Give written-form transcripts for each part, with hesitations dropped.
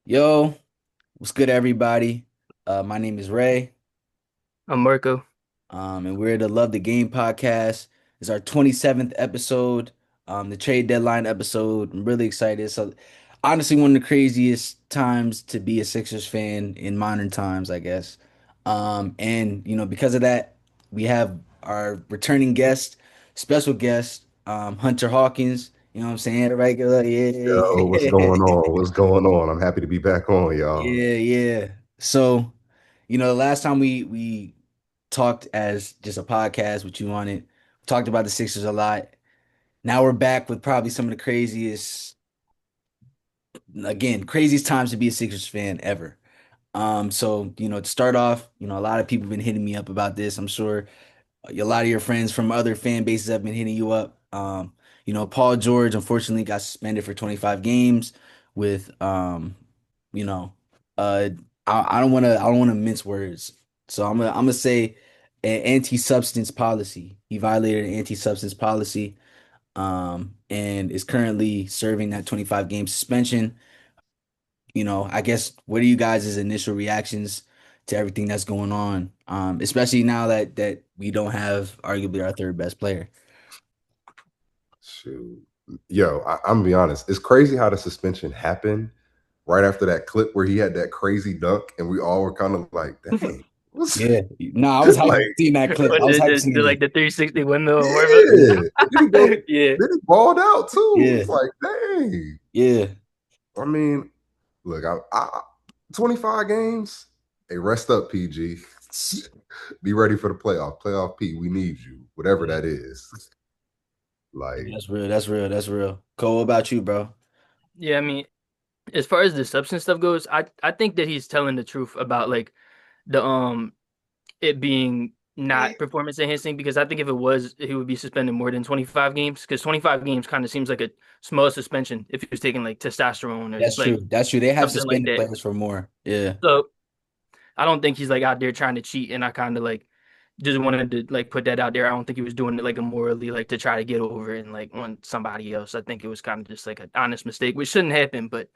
Yo, what's good, everybody? My name is Ray, I'm Marco. and we're the Love the Game podcast. It's our 27th episode, the trade deadline episode. I'm really excited. So, honestly, one of the craziest times to be a Sixers fan in modern times, I guess. And because of that, we have our returning guest, special guest, Hunter Hawkins. You know what I'm saying? The regular, Yo, what's yeah. going on? What's going on? I'm happy to be back on, y'all. Yeah, yeah. So, the last time we talked as just a podcast, what you wanted, talked about the Sixers a lot. Now we're back with probably some of the craziest times to be a Sixers fan ever. So, to start off, a lot of people have been hitting me up about this. I'm sure a lot of your friends from other fan bases have been hitting you up. Paul George unfortunately got suspended for 25 games with you know, uh I don't wanna mince words. So I'm gonna say an anti-substance policy. He violated an anti-substance policy and is currently serving that 25 game suspension. I guess what are you guys' initial reactions to everything that's going on? Especially now that we don't have arguably our third best player. Shoot. Yo, I'm gonna be honest. It's crazy how the suspension happened right after that clip where he had that crazy dunk, and we all were kind of like, dang, what's Yeah. No, I was hyped like, seeing that clip. What I was hyped the seeing like it. the 360 windmill warm up? yeah. Then he go, Yeah. then he balled out too. Yeah. It's like, dang. Yeah. I mean, look, 25 games. Hey, rest up, PG. Be ready for the playoff. Playoff P, we need you, whatever Yeah. that is. Yeah, Like, that's real. That's real. That's real. Cole, what about you, bro? Yeah, I mean, as far as the substance stuff goes, I think that he's telling the truth about like the it being not performance enhancing because I think if it was, he would be suspended more than 25 games because 25 games kind of seems like a small suspension if he was taking like testosterone or That's like true. That's true. They have something like suspended that. players for more. Yeah. So I don't think he's like out there trying to cheat, and I kind of like just wanted to like put that out there. I don't think he was doing it like immorally, like to try to get over and like on somebody else. I think it was kind of just like an honest mistake, which shouldn't happen. But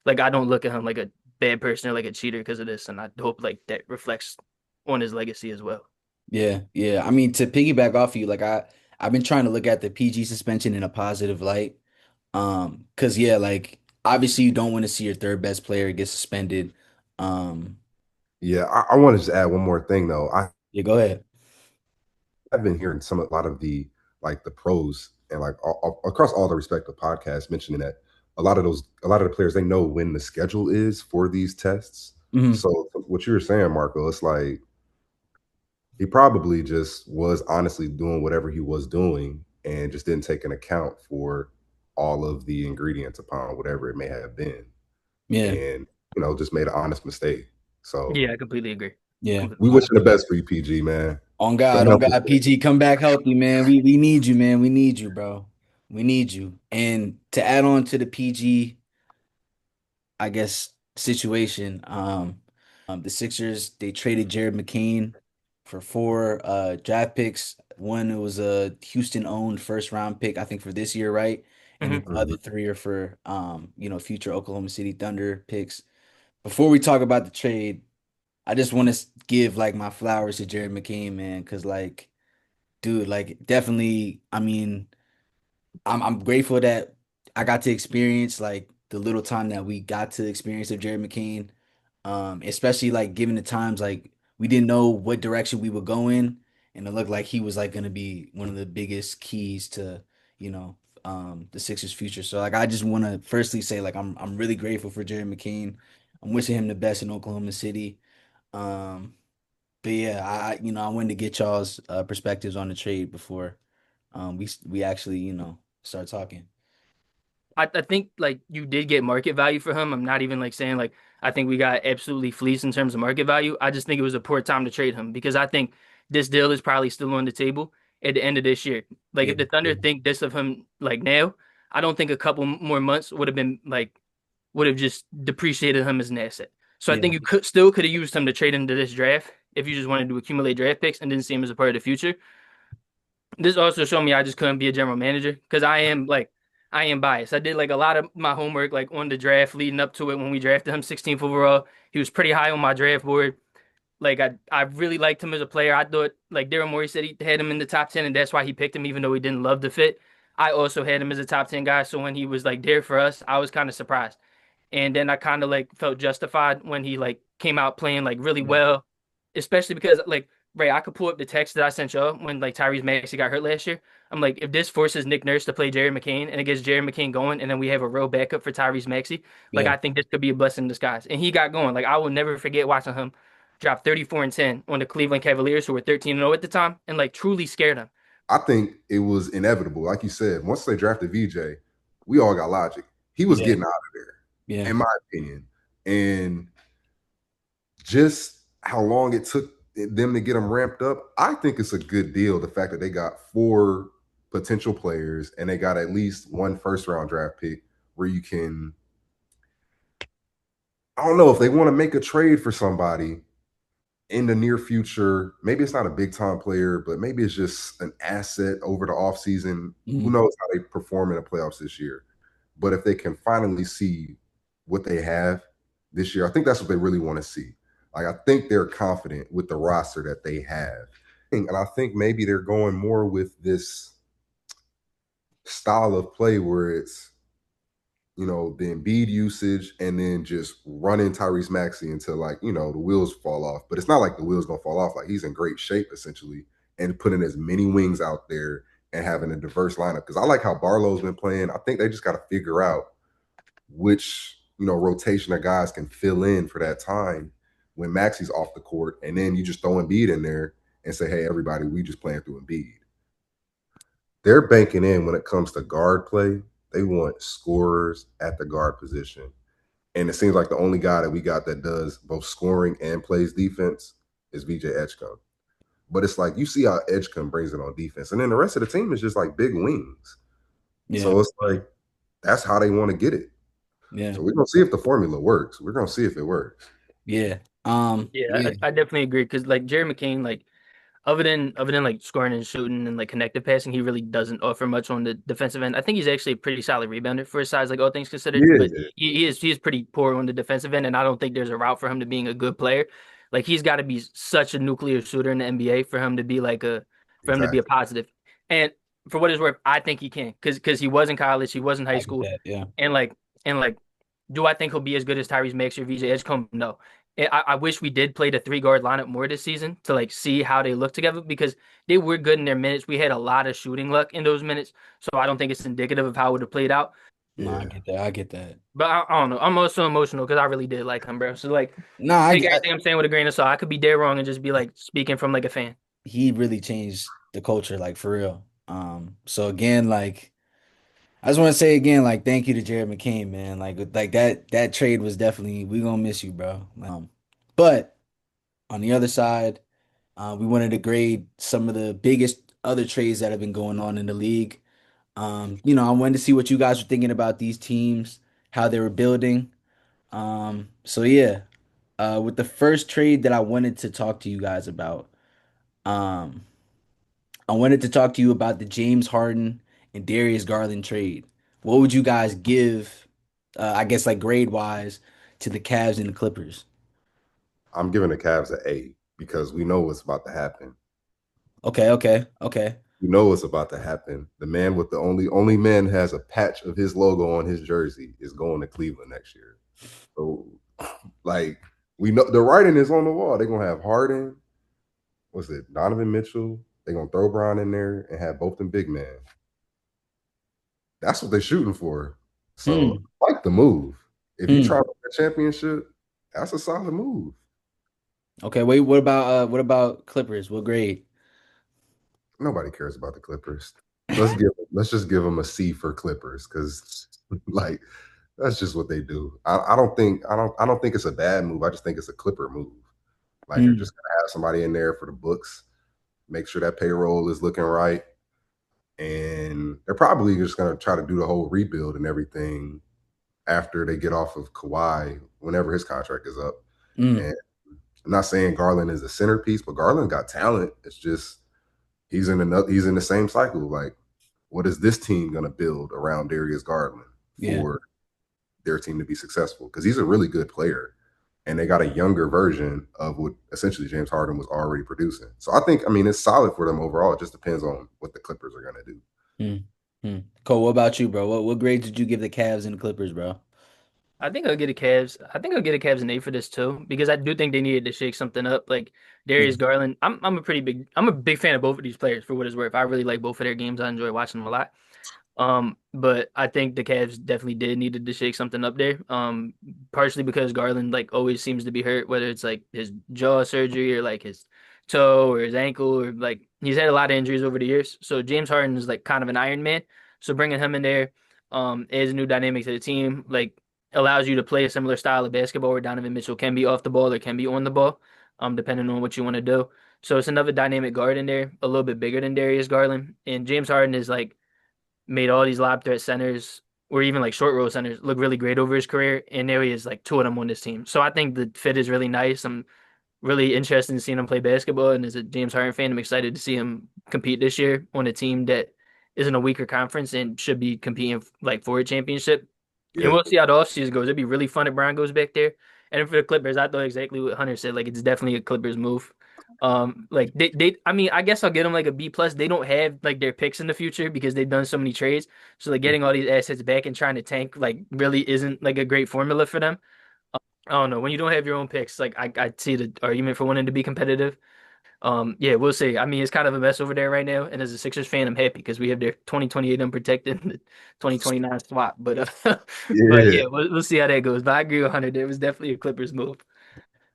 like I don't look at him like a bad person or like a cheater because of this, and I hope like that reflects on his legacy as well. Yeah. Yeah. I mean, to piggyback off you, like I've been trying to look at the PG suspension in a positive light. Because yeah, like obviously you don't want to see your third best player get suspended. Um, yeah, I want to just add one more thing though. yeah, go ahead. I've been hearing a lot of the pros and across all the respective podcasts mentioning that a lot of the players they know when the schedule is for these tests. Hmm. So what you were saying, Marco, it's like he probably just was honestly doing whatever he was doing and just didn't take an account for all of the ingredients upon whatever it may have been, Yeah. and just made an honest mistake. So Yeah, I completely agree. Yeah. Completely we agree. wishing the best for you, PG man. Come On help us. God, PG, come back healthy, man. We need you, man. We need you, bro. We need you. And to add on to the PG, I guess, situation, the Sixers, they traded Jared McCain for four draft picks. One it was a Houston owned first round pick, I think for this year, right? And then Hmm. the other three are for future Oklahoma City Thunder picks. Before we talk about the trade, I just want to give like my flowers to Jared McCain, man, because like, dude, like definitely, I mean, I'm grateful that I got to experience like the little time that we got to experience of Jared McCain. Especially like given the times like we didn't know what direction we would go in, and it looked like he was like gonna be one of the biggest keys to, the Sixers future. So like I just wanna firstly say like I'm really grateful for Jared McCain. I'm wishing him the best in Oklahoma City. Um, but yeah, I wanted to get y'all's perspectives on the trade before we actually, start talking. I think like you did get market value for him. I'm not even like saying like I think we got absolutely fleeced in terms of market value. I just think it was a poor time to trade him because I think this deal is probably still on the table at the end of this year. Like Yeah, if the Thunder yeah, think this of him like now, I don't think a couple more months would have been like would have just depreciated him as an asset. So I yeah, think you could have used him to trade into this draft if you just wanted to accumulate draft picks and didn't see him as a part of the future. This also showed me I just couldn't be a general manager because I am like I am biased. I did like a lot of my homework like on the draft leading up to it when we drafted him 16th overall. He was pretty high on my draft board. Like I really liked him as a player. I thought like Daryl Morey said he had him in the top 10 and that's why he picked him even though he didn't love the fit. I also had him as a top 10 guy, so when he was like there for us, I was kind of surprised. And then I kind of like felt justified when he like came out playing like really Yeah. well, especially because like Ray, I could pull up the text that I sent y'all when like Tyrese Maxey got hurt last year. I'm like, if this forces Nick Nurse to play Jared McCain and it gets Jared McCain going, and then we have a real backup for Tyrese Maxey, like Yeah. I think this could be a blessing in disguise. And he got going. Like I will never forget watching him drop 34 and 10 on the Cleveland Cavaliers, who were 13 and 0 at the time, and like truly scared him. I think it was inevitable. Like you said, once they drafted VJ, we all got logic. He was Yeah. getting out of there, Yeah. in my opinion. And just how long it took them to get them ramped up, I think it's a good deal. The fact that they got 4 potential players and they got at least 1 first round draft pick where you can, I don't know if they want to make a trade for somebody in the near future. Maybe it's not a big time player, but maybe it's just an asset over the offseason. Who Mhm. knows how they perform in the playoffs this year? But if they can finally see what they have this year, I think that's what they really want to see. Like, I think they're confident with the roster that they have. And I think maybe they're going more with this style of play where it's, the Embiid usage and then just running Tyrese Maxey until, like, the wheels fall off. But it's not like the wheels gonna fall off. Like, he's in great shape essentially, and putting as many wings out there and having a diverse lineup. Because I like how Barlow's been playing. I think they just got to figure out which rotation of guys can fill in for that time when Maxey's off the court, and then you just throw Embiid in there and say, "Hey, everybody, we just playing through Embiid." They're banking in when it comes to guard play. They want scorers at the guard position. And it seems like the only guy that we got that does both scoring and plays defense is VJ Edgecombe. But it's like you see how Edgecombe brings it on defense. And then the rest of the team is just like big wings. Yeah. So it's like that's how they want to get it. Yeah. So we're gonna see if the formula works. We're gonna see if it works. Yeah. Yeah, Yeah. I definitely agree because like Jared McCain, like other than like scoring and shooting and like connective passing, he really doesn't offer much on the defensive end. I think he's actually a pretty solid rebounder for his size, like all things considered. But Yeah, he is pretty poor on the defensive end, and I don't think there's a route for him to being a good player. Like he's got to be such a nuclear shooter in the NBA for him to be like a for him to be a exactly. positive. And for what it's worth, I think he can because he was in college, he was in high I get school, that. Yeah. and like, do I think he'll be as good as Tyrese Maxey or VJ Edgecombe? No. I wish we did play the 3 guard lineup more this season to like see how they look together because they were good in their minutes. We had a lot of shooting luck in those minutes, so I don't think it's indicative of how it would have played out. No, I Yeah. get that. I get that. But I don't know. I'm also emotional because I really did like him, bro. So like, No, take everything I'm saying with a grain of salt. I could be dead wrong and just be like speaking from like a fan. he really changed the culture, like for real. So again, like I just want to say again, like thank you to Jared McCain, man. Like that trade was definitely we gonna miss you, bro. But on the other side, we wanted to grade some of the biggest other trades that have been going on in the league. I wanted to see what you guys were thinking about these teams, how they were building. So yeah, with the first trade that I wanted to talk to you guys about, um, I wanted to talk to you about the James Harden and Darius Garland trade. What would you guys give, I guess like grade wise, to the Cavs and the Clippers? I'm giving the Cavs an A because we know what's about to happen. Okay, okay, okay. We know what's about to happen. The man with the only man has a patch of his logo on his jersey is going to Cleveland next year. So, like, we know the writing is on the wall. They're gonna have Harden. What's it? Donovan Mitchell. They're gonna throw Brown in there and have both them big men. That's what they're shooting for. So, Hmm. I like the move. If you try Hmm. to win a championship, that's a solid move. Okay, wait, what about Clippers? What grade? Nobody cares about the Clippers. Let's just give them a C for Clippers because like that's just what they do. I don't think it's a bad move. I just think it's a Clipper move. Like you're Hmm. just gonna have somebody in there for the books, make sure that payroll is looking right, and they're probably just gonna try to do the whole rebuild and everything after they get off of Kawhi whenever his contract is up. Hmm. And I'm not saying Garland is a centerpiece, but Garland got talent. It's just he's in the same cycle. Like what is this team going to build around Darius Garland Yeah. for their team to be successful? Because he's a really good player, and they got a younger version of what essentially James Harden was already producing. So I think, I mean, it's solid for them overall. It just depends on what the Clippers are going to do. Hmm. Hmm. Cole, what about you, bro? What grade did you give the Cavs and the Clippers, bro? I think I'll get a Cavs. I think I'll get a Cavs an A for this too because I do think they needed to shake something up. Like Yeah. Darius Garland, I'm a big fan of both of these players for what it's worth. I really like both of their games. I enjoy watching them a lot. But I think the Cavs definitely did needed to shake something up there. Partially because Garland like always seems to be hurt, whether it's like his jaw surgery or like his toe or his ankle or like he's had a lot of injuries over the years. So James Harden is like kind of an Iron Man. So bringing him in there, adds a new dynamic to the team, like allows you to play a similar style of basketball where Donovan Mitchell can be off the ball or can be on the ball, depending on what you want to do. So it's another dynamic guard in there, a little bit bigger than Darius Garland, and James Harden is like made all these lob threat centers or even like short roll centers look really great over his career. And there he is, like two of them on this team. So I think the fit is really nice. I'm really interested in seeing him play basketball. And as a James Harden fan, I'm excited to see him compete this year on a team that is in a weaker conference and should be competing like for a championship. And Yeah. we'll see how the offseason goes. It'd be really fun if Brian goes back there. And then for the Clippers, I thought exactly what Hunter said. Like it's definitely a Clippers move. Like they I mean, I guess I'll get them like a B plus. They don't have like their picks in the future because they've done so many trades. So like getting all these assets back and trying to tank like really isn't like a great formula for them. I don't know. When you don't have your own picks, like I see the argument for wanting to be competitive. Yeah, we'll see. I mean, it's kind of a mess over there right now. And as a Sixers fan, I'm happy because we have their 2028 unprotected, and the 2029 swap. But Yeah. yeah, we'll see how that goes. But I agree with 100. It was definitely a Clippers move.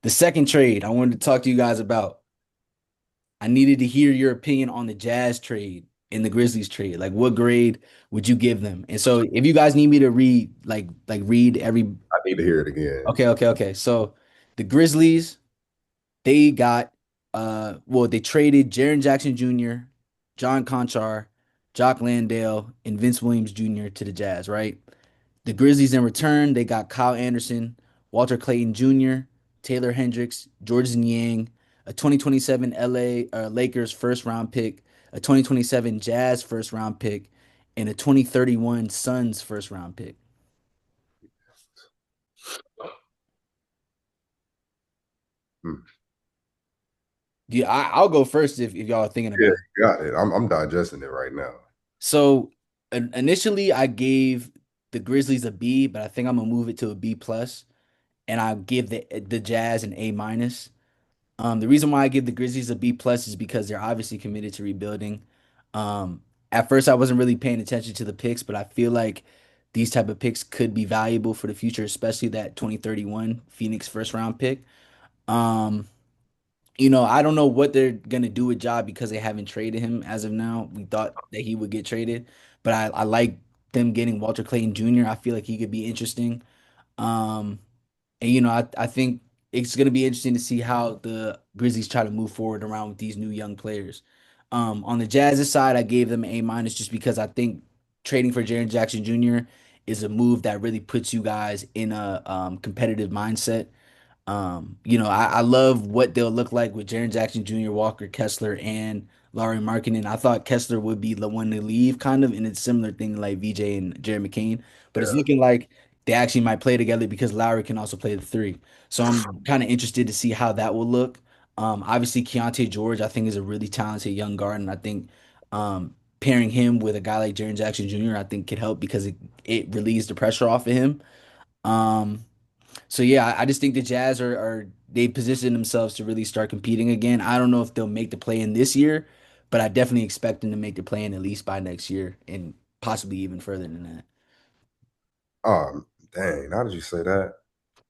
The second trade I wanted to talk to you guys about. I needed to hear your opinion on the Jazz trade and the Grizzlies trade. Like, what grade would you give them? And so, if you guys need me to read, like read every. I need to hear it again. Okay. So, the Grizzlies, they got, well, they traded Jaren Jackson Jr., John Conchar, Jock Landale, and Vince Williams Jr. to the Jazz, right? The Grizzlies in return, they got Kyle Anderson, Walter Clayton Jr., Taylor Hendricks, Jordan Yang, a 2027 LA Lakers first round pick, a 2027 Jazz first round pick, and a 2031 Suns first round pick. Hmm. Yeah, I'll go first if y'all are thinking Yeah, about it. got it. I'm digesting it right now. So initially, I gave the Grizzlies a B, but I think I'm gonna move it to a B plus, and I'll give the Jazz an A minus. The reason why I give the Grizzlies a B plus is because they're obviously committed to rebuilding. Um, at first I wasn't really paying attention to the picks, but I feel like these type of picks could be valuable for the future, especially that 2031 Phoenix first round pick. Um, I don't know what they're gonna do with Ja because they haven't traded him as of now. We thought that he would get traded, but I like them getting Walter Clayton Jr. I feel like he could be interesting. Um, and I think it's gonna be interesting to see how the Grizzlies try to move forward around with these new young players. On the Jazz's side, I gave them an A minus just because I think trading for Jaren Jackson Jr. is a move that really puts you guys in a competitive mindset. I love what they'll look like with Jaren Jackson Jr., Walker Kessler, and Laurie Markkinen. I thought Kessler would be the one to leave, kind of, and it's a similar thing like VJ and Jerry McCain. But it's Yeah. looking like they actually might play together because Lowry can also play the three. So I'm kind of interested to see how that will look. Obviously, Keontae George, I think, is a really talented young guard, and I think pairing him with a guy like Jaren Jackson Jr., I think could help because it relieves the pressure off of him. Um, so yeah, I just think the Jazz are they position themselves to really start competing again. I don't know if they'll make the play in this year, but I definitely expect them to make the play in at least by next year and possibly even further than that. Dang, how did you say that?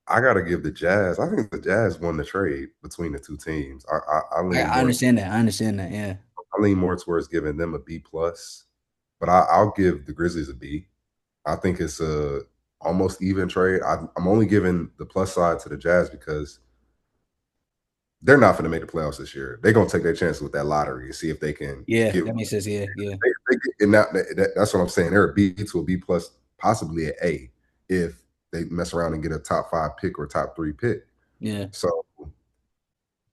I gotta give the Jazz. I think the Jazz won the trade between the two teams. I I, lean I more. understand that. I understand that. Yeah. I lean more towards giving them a B plus, but I'll give the Grizzlies a B. I think it's a almost even trade. I'm only giving the plus side to the Jazz because they're not going to make the playoffs this year. They're going to take their chances with that lottery and see if they can Yeah, get. that makes sense. Yeah, yeah, And that's what I'm saying. They're a B to a B plus, possibly an A, if they mess around and get a top 5 pick or top 3 pick. yeah. So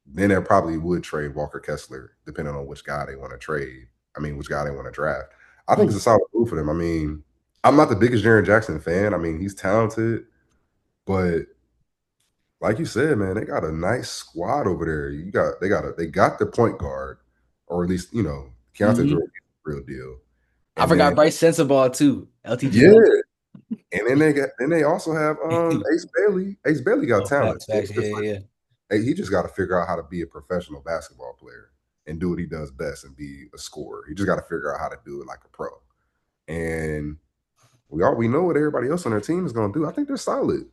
then they probably would trade Walker Kessler, depending on which guy they want to trade. I mean, which guy they want to draft. I think it's Mm. a solid move for them. I mean, I'm not the biggest Jaren Jackson fan. I mean, he's talented, but like you said, man, they got a nice squad over there. They got the point guard, or at least Keontae Hmm. Jordan is the real deal. I And then forgot Bryce Sensabaugh too. yeah, LTGL. and then they also have Ace Bailey. Ace Bailey got Oh, talent. facts, So facts. it's Yeah, just yeah, like yeah. he just got to figure out how to be a professional basketball player and do what he does best and be a scorer. He just got to figure out how to do it like a pro. And we know what everybody else on their team is going to do. I think they're solid.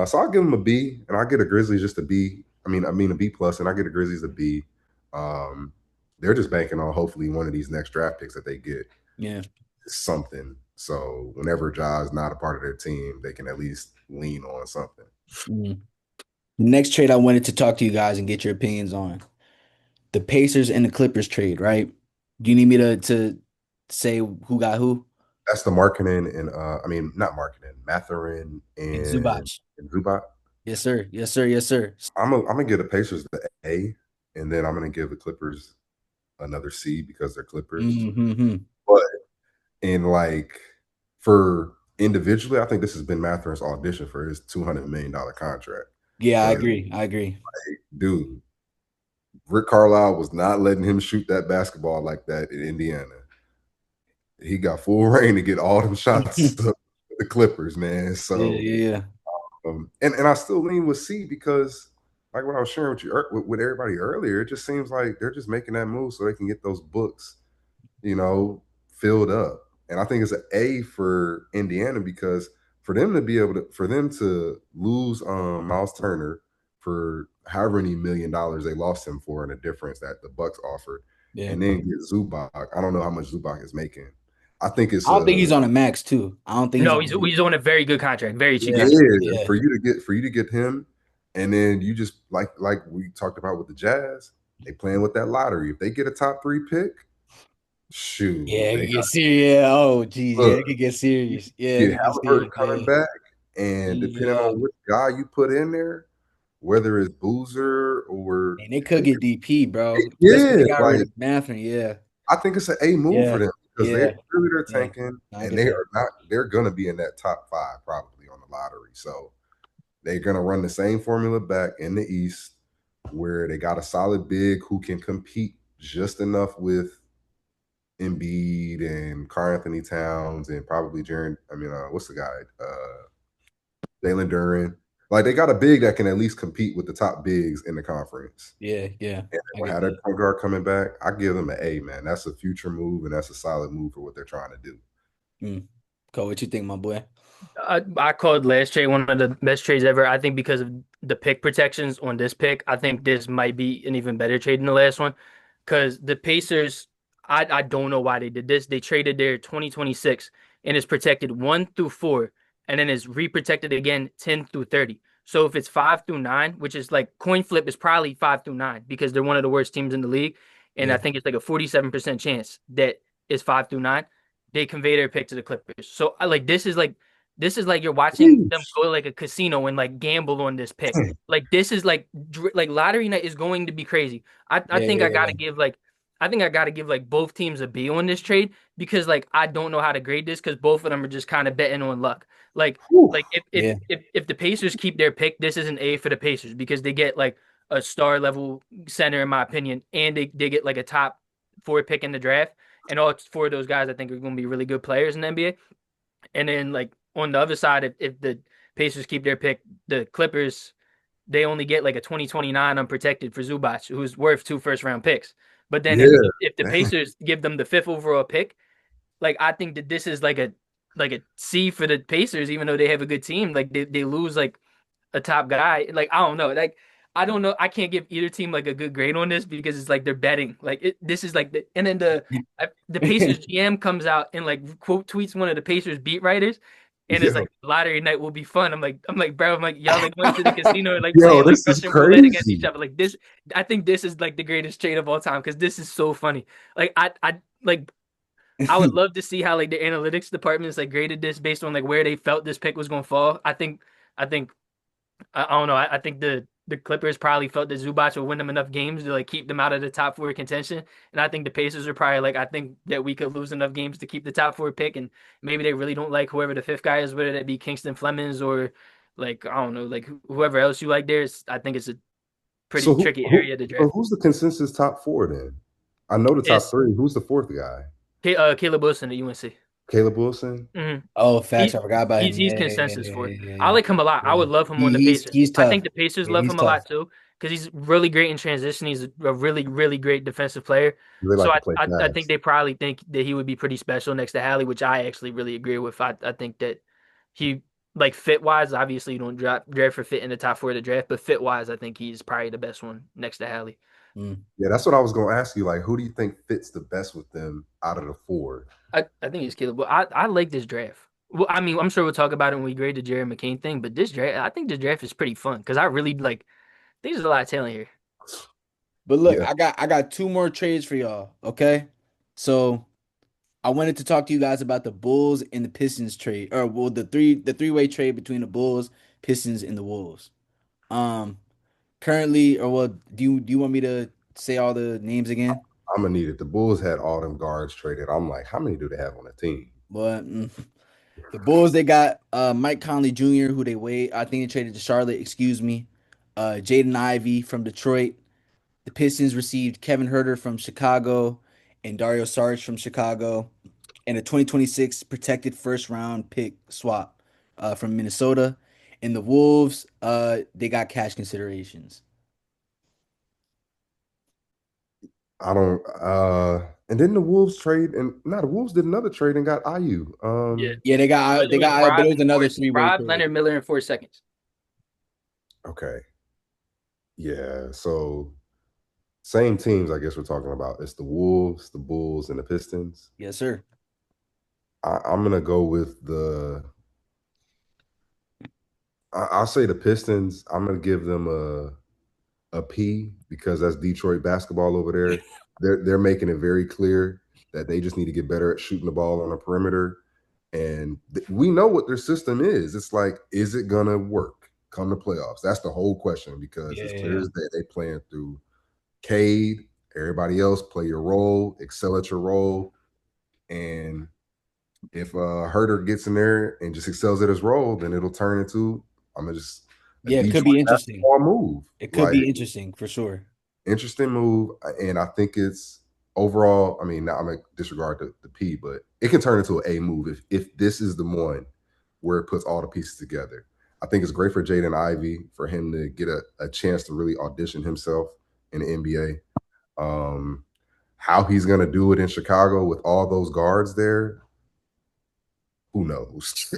So I'll give them a B, and I'll get a Grizzlies just a B. I mean a B plus, and I get the Grizzlies a B. Um, they're just banking on hopefully one of these next draft picks that they get Yeah. something. So whenever Ja's not a part of their team, they can at least lean on something. Mm. Next trade I wanted to talk to you guys and get your opinions on. The Pacers and the Clippers trade, right? Do you need me to say who got who? That's the marketing and I mean not marketing, Matherin And and, Zubac. and Zubac. Yes, sir. Yes, sir. Yes, sir. I'm gonna give the Pacers the A, and then I'm gonna give the Clippers another C because they're Clippers. Mm-hmm. But in like for individually, I think this has been Matherin's audition for his $200 million contract. Yeah, I Because agree. I agree. dude, Rick Carlisle was not letting him shoot that basketball like that in Indiana. He got full reign to get all them shots Yeah, to the Clippers, man. yeah, So yeah. and I still lean with C because like what I was sharing with you with everybody earlier, it just seems like they're just making that move so they can get those books, you know, filled up. And I think it's an A for Indiana because for them to lose Miles Turner for however many $1 million they lost him for in a difference that the Bucks offered, Yeah. and then get Zubac. I don't know how much Zubac is making. I think it's I don't think a he's on a max too. I don't think he's No, on. he's on a very good contract, very cheap Yeah, contract. yeah, yeah, for you to get him, and then you just like we talked about with the Jazz, they playing with that lottery. If they get a top 3 pick, shoot, yeah. It they could got get serious. Yeah. Oh, geez. Yeah, look. it could get serious. Yeah, it Get could get Halliburton serious. coming Yeah. back, and depending Yeah. on which guy you put in there, whether it's Boozer or And they could get DP, bro. Especially if yeah, they got rid like of Mathurin. Yeah. I think it's an A move for Yeah. them because Yeah. they're Yeah. tanking I and get they that. are not they're gonna be in that top 5 probably on the lottery. So they're gonna run the same formula back in the East where they got a solid big who can compete just enough with Embiid and Karl Anthony Towns and probably Jaren. I mean, what's the guy? Jalen Duran. Like they got a big that can at least compete with the top bigs in the conference. Yeah. Yeah. And I we'll get have their that. point guard coming back. I give them an A, man. That's a future move and that's a solid move for what they're trying to do. Mm. Cole, what you think, my boy? I called last trade one of the best trades ever. I think because of the pick protections on this pick, I think this might be an even better trade than the last one. Because the Pacers, I don't know why they did this. They traded their 2026 and it's protected 1 through 4, and then is re-protected again 10 through 30. So if it's 5 through 9, which is like coin flip is probably 5 through 9 because they're one of the worst teams in the league. And I Yeah. think it's like a 47% chance that is 5 through 9. They convey their pick to the Clippers. So I like this is like you're watching them Sheesh. go to like a casino and like gamble on this pick. Like this is like lottery night is going to be crazy. I Yeah. think Yeah. I gotta Yeah. give like I think I gotta give like both teams a B on this trade because like I don't know how to grade this because both of them are just kind of betting on luck. Like Whew. like Yeah. if the Pacers keep their pick, this is an A for the Pacers because they get like a star level center in my opinion, and they get like a top 4 pick in the draft. And all 4 of those guys I think are going to be really good players in the NBA. And then like on the other side, if the Pacers keep their pick, the Clippers they only get like a 2029 unprotected for Zubac, who's worth 2 first round picks. But then Yeah. if the Man. Pacers give them the 5th overall pick, like I think that this is like a C for the Pacers, even though they have a good team. Like they lose like a top guy. Like I don't know. Like I don't know. I can't give either team like a good grade on this because it's like they're betting. Like this is like and then the Pacers GM comes out and like quote tweets one of the Pacers beat writers, and it's Yo, like lottery night will be fun. Bro, I'm like y'all like went to the casino and like yo, playing like this is Russian roulette against each crazy. other. Like this, I think this is like the greatest trade of all time because this is so funny. Like like I would love to see how like the analytics departments like graded this based on like where they felt this pick was going to fall. I think I don't know. I think the Clippers probably felt that Zubac would win them enough games to like keep them out of the top four contention. And I think the Pacers are probably like, I think that we could lose enough games to keep the top four pick. And maybe they really don't like whoever the fifth guy is, whether that be Kingston Flemings or like, I don't know, like whoever else you like there. I think it's a pretty So tricky area to draft. who's the consensus top four then? I know the top It's three. Who's the fourth guy? Caleb Wilson at UNC. Caleb Wilson. Mhm. Oh, facts. I He forgot about him. he's Yeah, yeah, consensus yeah, for it. yeah, I yeah, like him a lot. I yeah. would love him on He, the he's Pacers. he's I tough. think the Pacers Yeah, love he's him a tough. lot too because he's really great in transition. He's a really really great defensive player. They So like to play I think fast. they probably think that he would be pretty special next to Hallie, which I actually really agree with. I think that he like fit wise, obviously you don't draft for fit in the top four of the draft, but fit wise, I think he's probably the best one next to Hallie. Mm. Yeah, that's what I was going to ask you. Like, who do you think fits the best with them out of the four? I think he's killer. But I like this draft. Well, I mean, I'm sure we'll talk about it when we grade the Jerry McCain thing, but this draft, I think this draft is pretty fun because I really like. I think there's a lot of talent here. But look, Yeah, I got two more trades for y'all. Okay, so I wanted to talk to you guys about the Bulls and the Pistons trade, or well, the three-way trade between the Bulls, Pistons, and the Wolves. Um, Currently, or well, do you want me to say all the names again? I'm gonna need it. The Bulls had all them guards traded. I'm like, how many do they have on the team? But the Bulls, they got Mike Conley Jr., who they wait. I think they traded to Charlotte. Excuse me. Jaden Ivey from Detroit. The Pistons received Kevin Herter from Chicago and Dario Saric from Chicago, and a 2026 protected first round pick swap from Minnesota. And the Wolves, they got cash considerations. I don't. And then the Wolves trade, and now the Wolves did another trade and got IU. Yeah, Yeah, they but got it they was got, but it Rob was and another Forrest, three-way Rob trade. Leonard Miller in 4 seconds. Okay, yeah. So same teams, I guess we're talking about. It's the Wolves, the Bulls, and the Pistons. Yes, sir. I'm gonna go with the. I'll say the Pistons. I'm gonna give them a P because that's Detroit basketball over there. They're making it very clear that they just need to get better at shooting the ball on the perimeter. And we know what their system is. It's like, is it gonna work come the playoffs? That's the whole question because Yeah, it's yeah, clear yeah. as day they playing through Cade. Everybody else play your role, excel at your role, and if Herder gets in there and just excels at his role, then it'll turn into I'm gonna just a Yeah, it could Detroit be interesting. basketball move. It could Like be interesting for sure. interesting move, and I think it's overall. I mean, now I'm gonna disregard the P, but it can turn into an A move if this is the one where it puts all the pieces together. I think it's great for Jaden Ivey for him to get a chance to really audition himself in the NBA. How he's gonna do it in Chicago with all those guards there, who knows?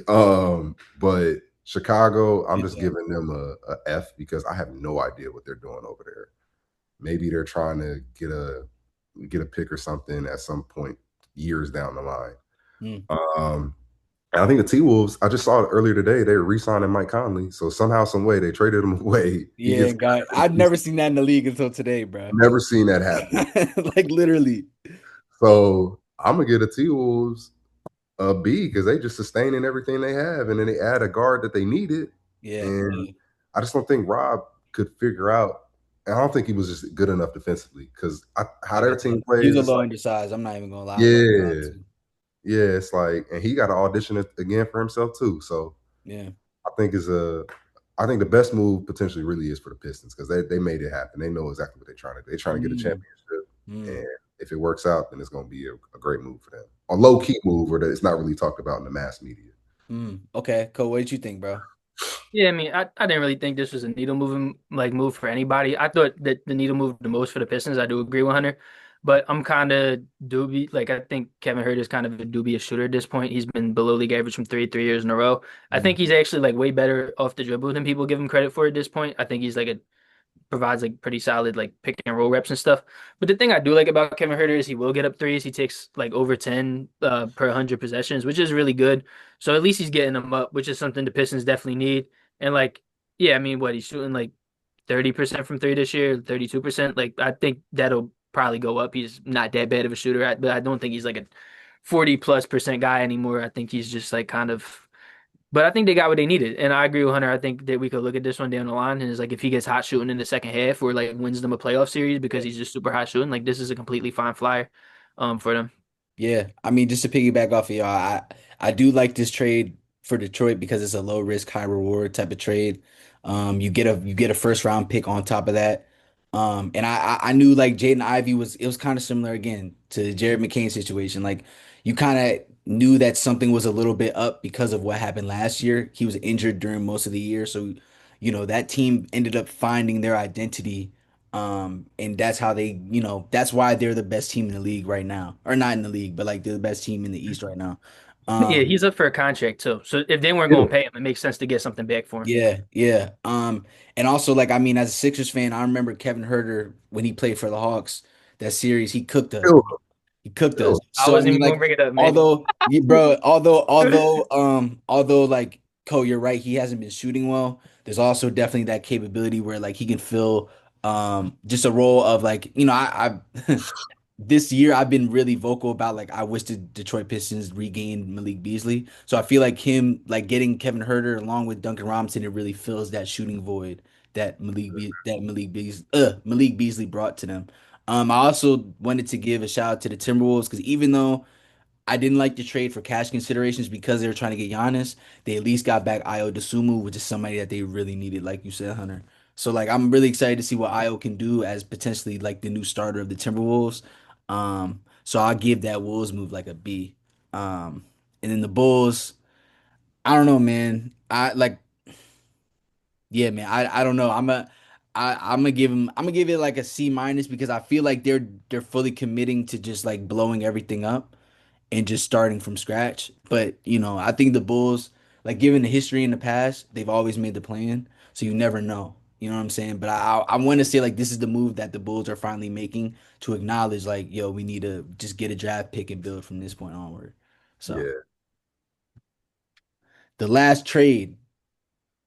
But Chicago, I'm Good just job. giving them a F because I have no idea what they're doing over there. Maybe they're trying to get a pick or something at some point years down the line. Mm. Um, and I think the T Wolves, I just saw it earlier today. They were re-signing Mike Conley. So somehow, some way, they traded him away. He Yeah, gets God, I've never seen that in the league until today, bro. never seen that happen. Like literally. So I'm gonna get a T Wolves a B because they just sustaining everything they have, and then they add a guard that they needed. Yeah, And yeah, I just don't think Rob could figure out. And I don't think he was just good enough defensively because how yeah. their team He was plays, a it's little like, undersized. I'm not even gonna lie. I'm not gonna lie yeah, to you. yeah, it's like, and he got to audition it again for himself too. So Yeah. I think the best move potentially really is for the Pistons because they made it happen. They know exactly what they're trying to do. They're trying to get a Mm, championship, mm, and if it works out, then it's going to be a great move for them. A low key move where it's not really talked about in the mass media. Okay, cool. What did you think, bro? Yeah, I mean, I didn't really think this was a needle moving like move for anybody. I thought that the needle moved the most for the Pistons. I do agree with Hunter, but I'm kind of dubious. Like I think Kevin Hurt is kind of a dubious shooter at this point. He's been below league average from 3 years in a row. I Mm, think he's actually like way better off the dribble than people give him credit for at this point. I think he's like a provides like pretty solid like pick and roll reps and stuff. But the thing I do like about Kevin Huerter is he will get up threes. He takes like over 10 per 100 possessions, which is really good. So at least he's getting them up, which is something the Pistons definitely need. And like, yeah, I mean, what he's shooting like 30% from three this year, 32%. Like, I think that'll probably go up. He's not that bad of a shooter, but I don't think he's like a 40+% guy anymore. I think he's just like kind of But I think they got what they needed, and I agree with Hunter. I think that we could look at this one down the line, and it's like if he gets hot shooting in the second half, or like wins them a playoff series because he's just super hot shooting, like this is a completely fine flyer, for them. Yeah, I mean, just to piggyback off of y'all, I do like this trade for Detroit because it's a low risk, high reward type of trade. You get a first round pick on top of that. And I knew like Jaden Ivey was it was kind of similar again to the Jared McCain situation. Like you kind of knew that something was a little bit up because of what happened last year. He was injured during most of the year, so that team ended up finding their identity. And that's how they, that's why they're the best team in the league right now. Or not in the league, but like they're the best team in the East right now. Yeah, Um, he's up for a contract too. So if they weren't Yeah. going to pay him, it makes sense to get something back for him. yeah, yeah. And also like I mean, as a Sixers fan, I remember Kevin Herter when he played for the Hawks, that series, he cooked us, Still, bro. He cooked us. still. I So I wasn't mean, even going to like, bring it up, man. although like Cole, you're right, he hasn't been shooting well. There's also definitely that capability where like he can fill just a role of like, I this year I've been really vocal about like I wish the Detroit Pistons regained Malik Beasley. So I feel like him like getting Kevin Herter along with Duncan Robinson, it really fills that shooting void that Malik Beasley brought to them. I also wanted to give a shout out to the Timberwolves because even though I didn't like the trade for cash considerations because they were trying to get Giannis, they at least got back Io DeSumo, which is somebody that they really needed, like you said, Hunter. So like I'm really excited to see what Io can do as potentially like the new starter of the Timberwolves. So I'll give that Wolves move like a B. And then the Bulls, I don't know, man. I like yeah, man. I don't know. I'm gonna I'm gonna give it like a C minus because I feel like they're fully committing to just like blowing everything up and just starting from scratch. But I think the Bulls, like given the history in the past, they've always made the plan, so you never know. You know what I'm saying? But I want to say like this is the move that the Bulls are finally making to acknowledge like, yo, we need to just get a draft pick and build from this point onward. So Yeah. the last trade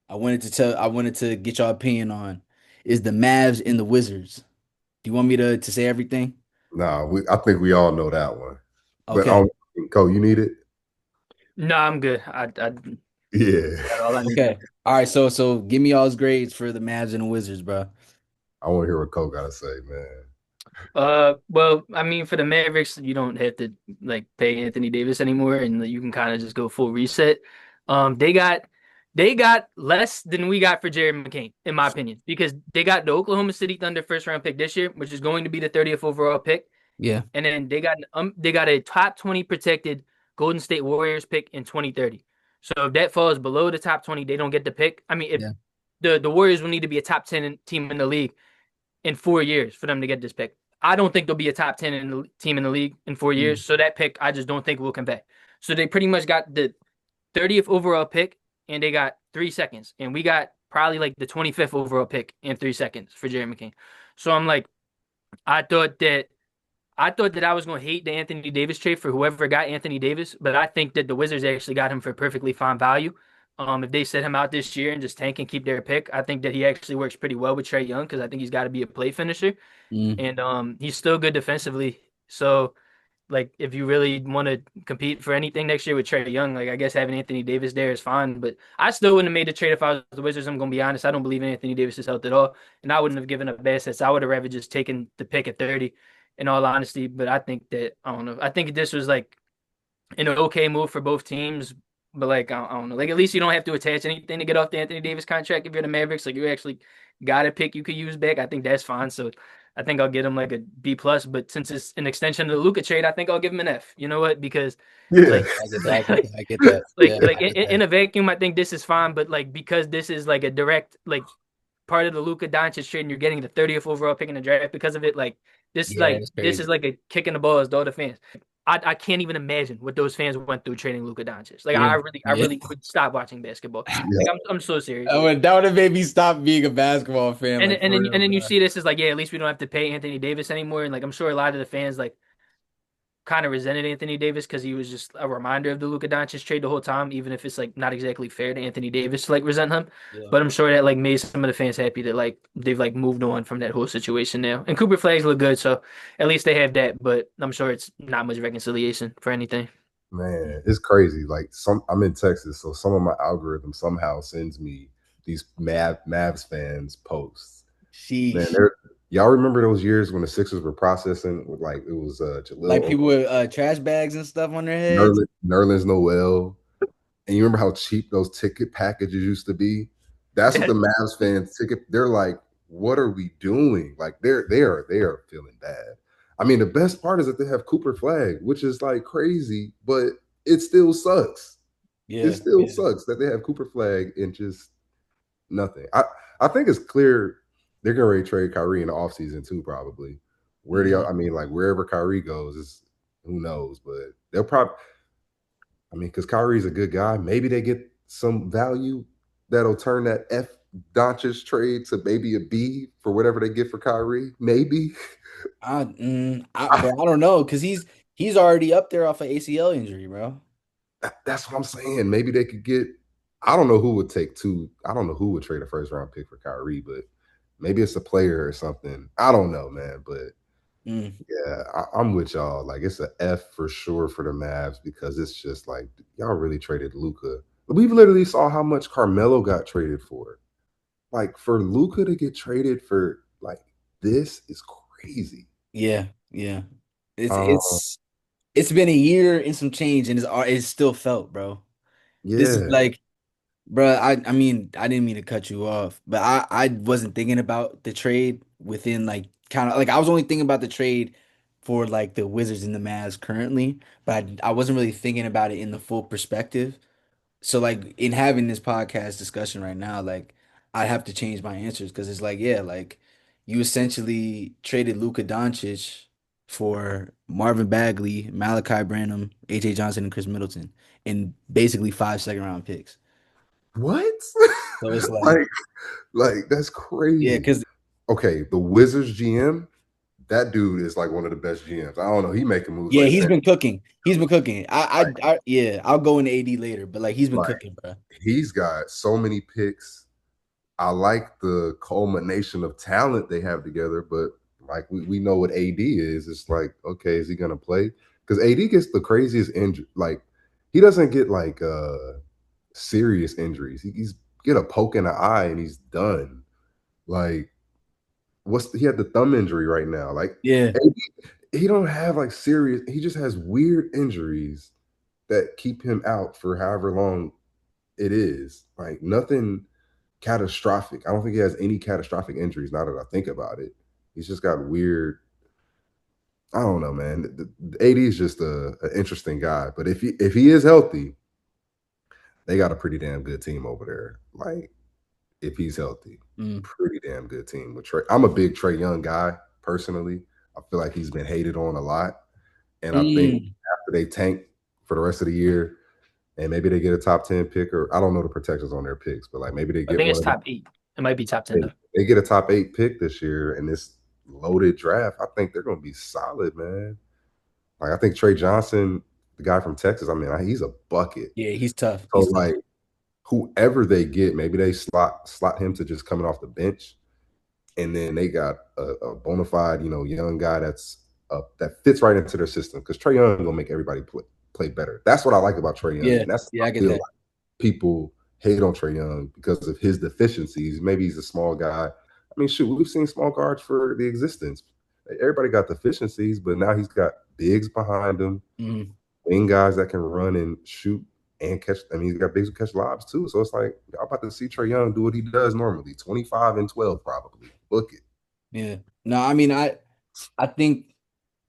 I wanted to get your opinion on is the Mavs and the Wizards. Do you want me to say everything? Nah, I think we all know that one. But Okay. Cole, you need it? No, I'm good. I Yeah. got all I need. Okay. All right. So give me y'all's grades for the Mavs and the Wizards, bro. I want to hear what Cole got to say, man. Well, I mean, for the Mavericks, you don't have to like pay Anthony Davis anymore, and you can kind of just go full reset. They got less than we got for Jared McCain, in my opinion, because they got the Oklahoma City Thunder first round pick this year, which is going to be the 30th overall pick, Yeah. and then they got a top 20 protected Golden State Warriors pick in 2030. So if that falls below the top 20, they don't get the pick. I mean, if Yeah. the Warriors will need to be a top 10 team in the league in 4 years for them to get this pick. I don't think they'll be a top 10 team in the league in 4 years. Mm. So that pick, I just don't think will come back. So they pretty much got the 30th overall pick and they got 3 seconds. And we got probably like the 25th overall pick in 3 seconds for Jerry McCain. So I'm like, I thought that I was going to hate the Anthony Davis trade for whoever got Anthony Davis, but I think that the Wizards actually got him for perfectly fine value. If they set him out this year and just tank and keep their pick, I think that he actually works pretty well with Trey Young because I think he's got to be a play finisher Mm. and he's still good defensively. So like if you really want to compete for anything next year with Trey Young, like I guess having Anthony Davis there is fine. But I still wouldn't have made the trade if I was the Wizards. I'm gonna be honest. I don't believe in Anthony Davis's health at all. And I wouldn't have given up assets. I would have rather just taken the pick at 30, in all honesty. But I think that I don't know. I think this was like an okay move for both teams. But like I don't know, like at least you don't have to attach anything to get off the Anthony Davis contract if you're the Mavericks. Like you actually got a pick you could use back. I think that's fine. So I think I'll get him like a B plus. But since it's an extension of the Luka trade, I think I'll give him an F. You know what? Because Yeah. like I get that. like I get that. Yeah, like I get in that. a vacuum, I think this is fine. But like because this is like a direct like part of the Luka Doncic trade, and you're getting the 30th overall pick in the draft because of it. Yeah, that's This crazy. is like a kick in the balls to all the fans. I can't even imagine what those fans went through trading Luka Doncic. Like Yeah. I Yeah. really would stop watching basketball. Yeah. Like I'm so serious. That would have made me stop being a basketball fan, like for real, And then you bro. see this as like, yeah, at least we don't have to pay Anthony Davis anymore. And like I'm sure a lot of the fans like kind of resented Anthony Davis because he was just a reminder of the Luka Doncic trade the whole time, even if it's like not exactly fair to Anthony Davis to like resent him. Yeah. But I'm sure that like made some of the fans happy that like they've like moved on from that whole situation now. And Cooper Flags look good, so at least they have that. But I'm sure it's not much reconciliation for anything. Man, it's crazy. Like I'm in Texas, so some of my algorithm somehow sends me these Mavs fans posts. Man, Sheesh. y'all remember those years when the Sixers were processing with like it was Like Jaleel people with trash bags and stuff on their heads. Nerlens Noel, and you remember how cheap those ticket packages used to be? That's what Yeah, the Mavs fans ticket. They're like, what are we doing? Like they are feeling bad. I mean, the best part is that they have Cooper Flag, which is like crazy, but it still sucks. It Yeah, still yeah. sucks that they have Cooper Flag and just nothing. I think it's clear they're gonna ready to trade Kyrie in the offseason too, probably. Where do y'all Mm. I mean, like wherever Kyrie goes is who knows, but they'll probably I mean, because Kyrie's a good guy. Maybe they get some value that'll turn that F Doncic trade to maybe a B for whatever they get for Kyrie. Maybe. Bro, I don't know because he's already up there off an ACL injury, bro. That's what I'm saying. Maybe they could get. I don't know who would take two. I don't know who would trade a first round pick for Kyrie, but maybe it's a player or something. I don't know, man. But Mm. yeah, I'm with y'all. Like it's a F for sure for the Mavs because it's just like y'all really traded Luca. We literally saw how much Carmelo got traded for. Like for Luca to get traded for like this is crazy. Yeah, yeah. It's Um, it's it's been a year and some change, and it's still felt, bro. This is yeah. like, bro. I mean, I didn't mean to cut you off, but I wasn't thinking about the trade within like kind of like I was only thinking about the trade for like the Wizards and the Mavs currently, but I wasn't really thinking about it in the full perspective. So like in having this podcast discussion right now, like I have to change my answers because it's like, yeah, like you essentially traded Luka Doncic for Marvin Bagley, Malachi Branham, AJ Johnson, and Chris Middleton in basically 5 second round picks. What? So it's like, like like that's yeah, crazy. because Okay, the Wizards GM, that dude is like one of the best GMs. I don't know. He making moves yeah, like he's Sam. been cooking. He's been cooking. Like, Yeah, I'll go into AD later, but like he's been like cooking, bro. he's got so many picks. I like the culmination of talent they have together, but like we know what AD is. It's like, okay, is he gonna play? Because AD gets the craziest injury. Like he doesn't get like serious injuries. He's get a poke in the eye and he's done. Like he had the thumb injury right now. Like Yeah, he don't have like serious. He just has weird injuries that keep him out for however long it is. Like nothing catastrophic. I don't think he has any catastrophic injuries. Now that I think about it, he's just got weird. I don't know, man. The AD is just an interesting guy. But if he is healthy, they got a pretty damn good team over there. Like if he's healthy, mm, pretty damn good team with Trey. I'm a big Trey Young guy personally. I feel like he's been hated on a lot, and I think mm. after they tank for the rest of the year, and maybe they get a top 10 pick, or I don't know the protections on their picks, but like maybe they I get think one it's of the top 8. It might be top 10 they, though. they get a top 8 pick this year in this loaded draft. I think they're gonna be solid, man. Like I think Trey Johnson, the guy from Texas, I mean, he's a bucket. Yeah, he's tough. So He's tough. like whoever they get, maybe they slot him to just coming off the bench, and then they got a bona fide, young guy that fits right into their system. Because Trey Young gonna make everybody play better. That's what I like about Trey Young, Yeah, and that's yeah, I I get feel that. like people hate on Trey Young because of his deficiencies. Maybe he's a small guy. I mean, shoot, we've seen small guards for the existence. Everybody got deficiencies, but now he's got bigs behind him, Mhm. wing guys that can run and shoot and catch. I mean, he's got bigs who catch lobs too. So it's like y'all about to see Trey Young do what he does normally, 25 and 12 probably. Book it. Yeah. No, I mean, I think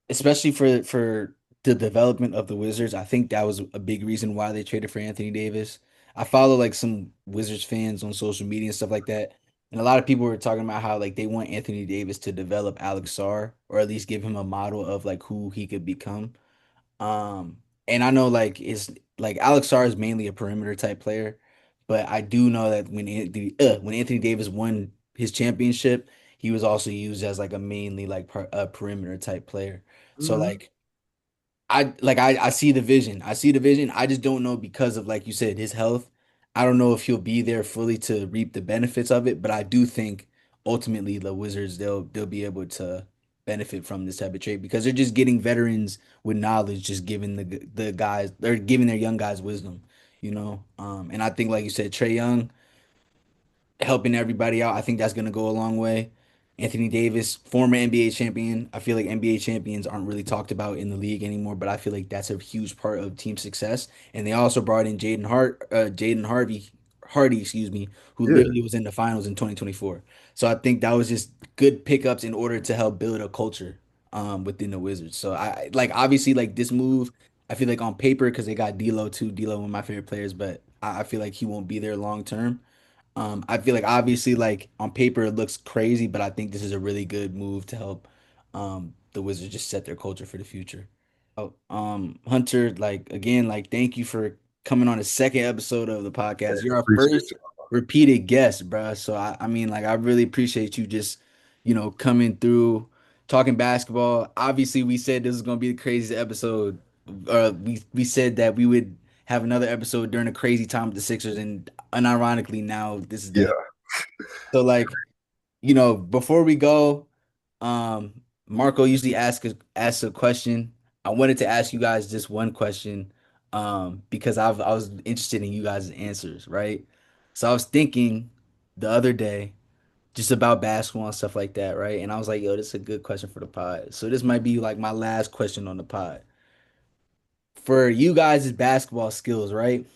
especially for the development of the Wizards, I think that was a big reason why they traded for Anthony Davis. I follow like some Wizards fans on social media and stuff like that, and a lot of people were talking about how like they want Anthony Davis to develop Alex Sarr or at least give him a model of like who he could become. And I know like it's like Alex Sarr is mainly a perimeter type player, but I do know that when Anthony Davis won his championship, he was also used as like a mainly like a perimeter type player. So Mhm. like I see the vision. I see the vision. I just don't know because of like you said his health. I don't know if he'll be there fully to reap the benefits of it, but I do think ultimately the Wizards they'll be able to. benefit from this type of trade because they're just getting veterans with knowledge, just giving the guys, they're giving their young guys wisdom, you know. And I think, like you said, Trey Young helping everybody out. I think that's going to go a long way. Anthony Davis, former NBA champion. I feel like NBA champions aren't really talked about in the league anymore, but I feel like that's a huge part of team success. And they also brought in Hardy, excuse me, who Yeah, literally was in the finals in 2024. So I think that was just good pickups in order to help build a culture within the Wizards. So I like obviously like this move. I feel like on paper because they got D'Lo too. D'Lo, one of my favorite players, but I feel like he won't be there long term. I feel like obviously like on paper it looks crazy, but I think this is a really good move to help the Wizards just set their culture for the future. Hunter, like again, like thank you for coming on the second episode of the podcast. You're our appreciate first you. repeated guest, bruh. So I mean, like I really appreciate you just, coming through, talking basketball. Obviously, we said this is gonna be the craziest episode. We said that we would have another episode during a crazy time with the Sixers, and unironically now this is Yeah, that. So like, before we go, Marco usually asks a question. I wanted to ask you guys just one question, because I was interested in you guys' answers, right? So I was thinking the other day just about basketball and stuff like that, right? And I was like, yo, this is a good question for the pod. So this might be like my last question on the pod. For you guys' basketball skills, right?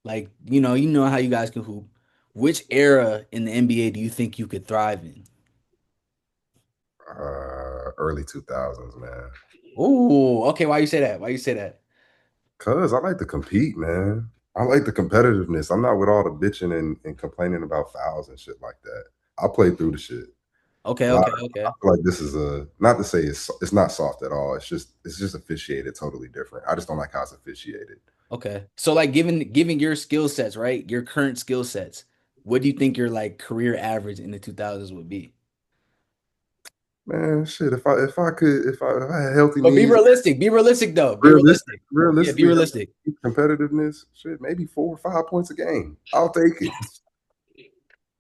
Like, you know how you guys can hoop. Which era in the NBA do you think you could thrive in? early 2000s, man. Oh, okay. Why you say that? Why you say that? Cause I like to compete, man. I like the competitiveness. I'm not with all the bitching and complaining about fouls and shit like that. I play through the shit. Okay, And I okay, okay, feel like this is a not to say it's not soft at all. It's just officiated totally different. I just don't like how it's officiated. okay. So like given your skill sets, right? Your current skill sets, what do you think your like career average in the 2000s would be? Man, shit. If I had healthy But be knees, realistic. Be realistic though. Be realistic, realistic. Yeah, be realistically realistic. competitiveness, shit, maybe 4 or 5 points a game. I'll take it.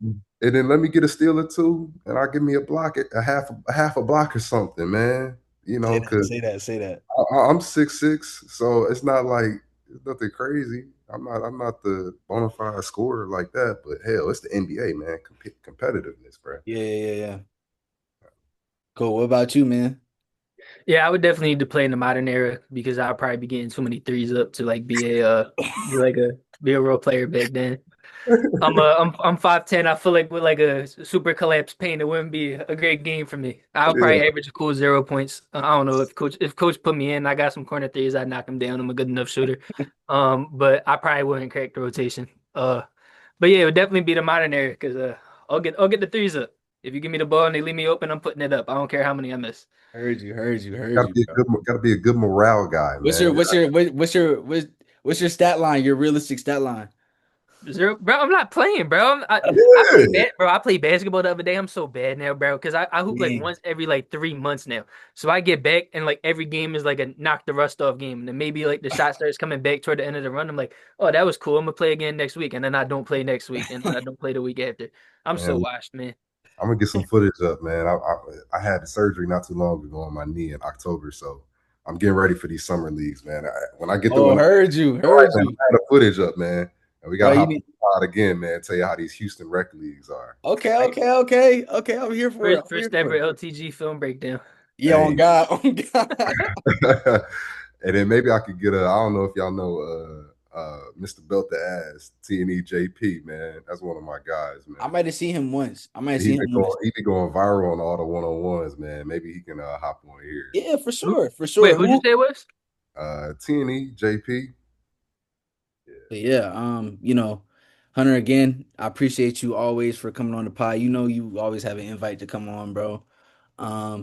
And then let me get a steal or two, and I'll give me a block, a half a block or something, man. Say that, Because say that, say that. I'm 6'6", so it's not like it's nothing crazy. I'm not the bona fide scorer like that, but hell, it's the NBA, man. Competitiveness, bro. Yeah, yeah, yeah, yeah. Cool. What about you, man? Yeah, I would definitely need to play in the modern era because I'll probably be getting too many threes up to like be a real player back then. I'm 5'10". I feel like with like a super collapse paint, it wouldn't be a great game for me. I'll Yeah, probably average a cool 0 points. I don't know if coach put me in, I got some corner threes, I'd knock him down. I'm a good enough shooter. But I probably wouldn't crack the rotation. But yeah, it would definitely be the modern era because I'll get the threes up. If you give me the ball and they leave me open, I'm putting it up. I don't care how many I miss. Heard you, heard you, heard gotta you, be a bro. good, gotta be a good morale guy, What's man. your what's your what, what's your stat line? Your realistic stat line? Zero, bro. I'm not playing, bro. I play Yeah, bro. I played basketball the other day. I'm so bad now, bro. Because I hoop like Dang. once every like 3 months now. So I get back and like every game is like a knock the rust off game. And then maybe like the shot starts coming back toward the end of the run. I'm like, oh, that was cool. I'm gonna play again next week. And then I don't play next week, and then I don't play the week after. I'm so man. washed, man. I'm gonna get some footage up, man. I had the surgery not too long ago on my knee in October, so I'm getting ready for these summer leagues, man. When I get the Oh, one, heard you, all right, heard man, you, I had the footage up, man, and we bro. gotta You hop on need. the pod again, man. Tell you how these Houston rec leagues are. Okay, Like okay, okay, okay. I'm here for it. first I'm here first for ever it. LTG film breakdown. Yeah, on Hey, God, on God. and then maybe I could get a. I don't know if y'all know Mr. Belt the Ass T&E JP, man. That's one of my guys, man. I might have seen him once. I might have seen him once. He be going viral on all the 1-on-ones, man. Maybe he can hop on here. Yeah, for Who- sure, for Wait, sure. who'd you Who? say it was? T&E JP. Yeah. But yeah, Hunter, again, I appreciate you always for coming on the pod. You know, you always have an invite to come on, bro.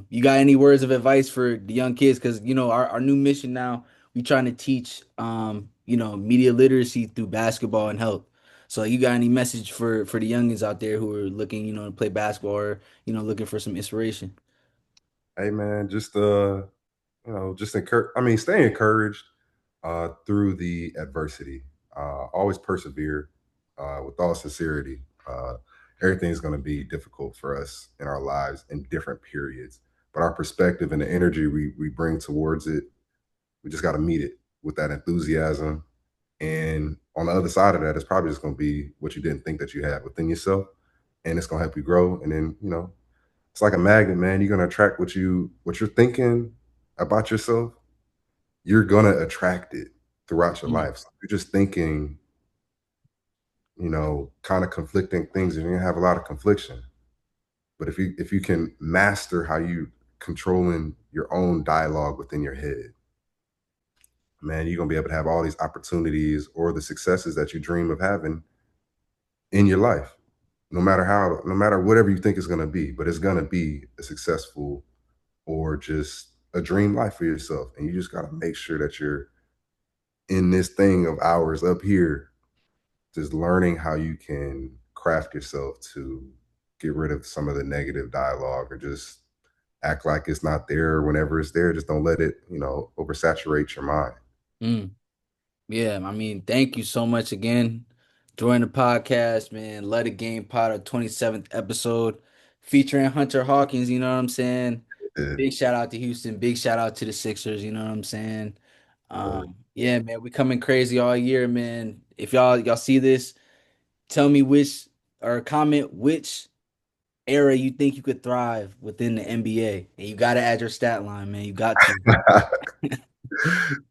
You got any words of advice for the young kids? Because our new mission now, we trying to teach media literacy through basketball and health. So you got any message for the youngins out there who are looking, to play basketball or looking for some inspiration? Hey man, just encourage. I mean, stay encouraged through the adversity. Always persevere with all sincerity. Everything's going to be difficult for us in our lives in different periods, but our perspective and the energy we bring towards it, we just got to meet it with that enthusiasm. And on the other side of that, it's probably just going to be what you didn't think that you had within yourself, and it's going to help you grow. And then it's like a magnet, man. You're going to attract what you're thinking about yourself. You're going to attract it throughout your Mm, life. So you're just thinking, kind of conflicting things, and you're going to have a lot of confliction. But if you can master how you controlling your own dialogue within your head, man, you're gonna be able to have all these opportunities or the successes that you dream of having in your life. No matter whatever you think it's gonna be, but it's gonna be a successful or just a dream life for yourself. And you just gotta make sure that you're in this thing of hours up here, just learning how you can craft yourself to get rid of some of the negative dialogue, or just act like it's not there whenever it's there. Just don't let it, oversaturate your mind. mm. Yeah, I mean, thank you so much again. Join the podcast, man. Let It Game Pod, our 27th episode featuring Hunter Hawkins, you know what I'm saying? Yeah, Big shout out to Houston. Big shout out to the Sixers, you know what I'm saying? Yeah, man, we coming crazy all year, man. If y'all see this, tell me which or comment which era you think you could thrive within the NBA. And you gotta add your stat line, man. You got to.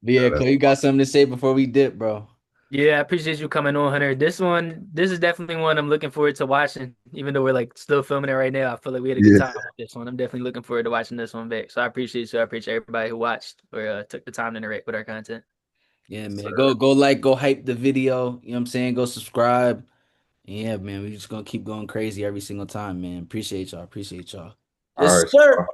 But yeah, that's Cole, you got something to say before we dip, bro. Yeah, I appreciate you coming on, Hunter. This is definitely one I'm looking forward to watching, even though we're like still filming it right now. I feel like we had a good yeah. time with this one. I'm definitely looking forward to watching this one back. So I appreciate you. I appreciate everybody who watched or took the time to interact with our content. Yeah, man. Sir. Go like, go hype the video. You know what I'm saying? Go subscribe. Yeah, man. We just gonna keep going crazy every single time, man. Appreciate y'all. Appreciate y'all. All Yes, right. sir.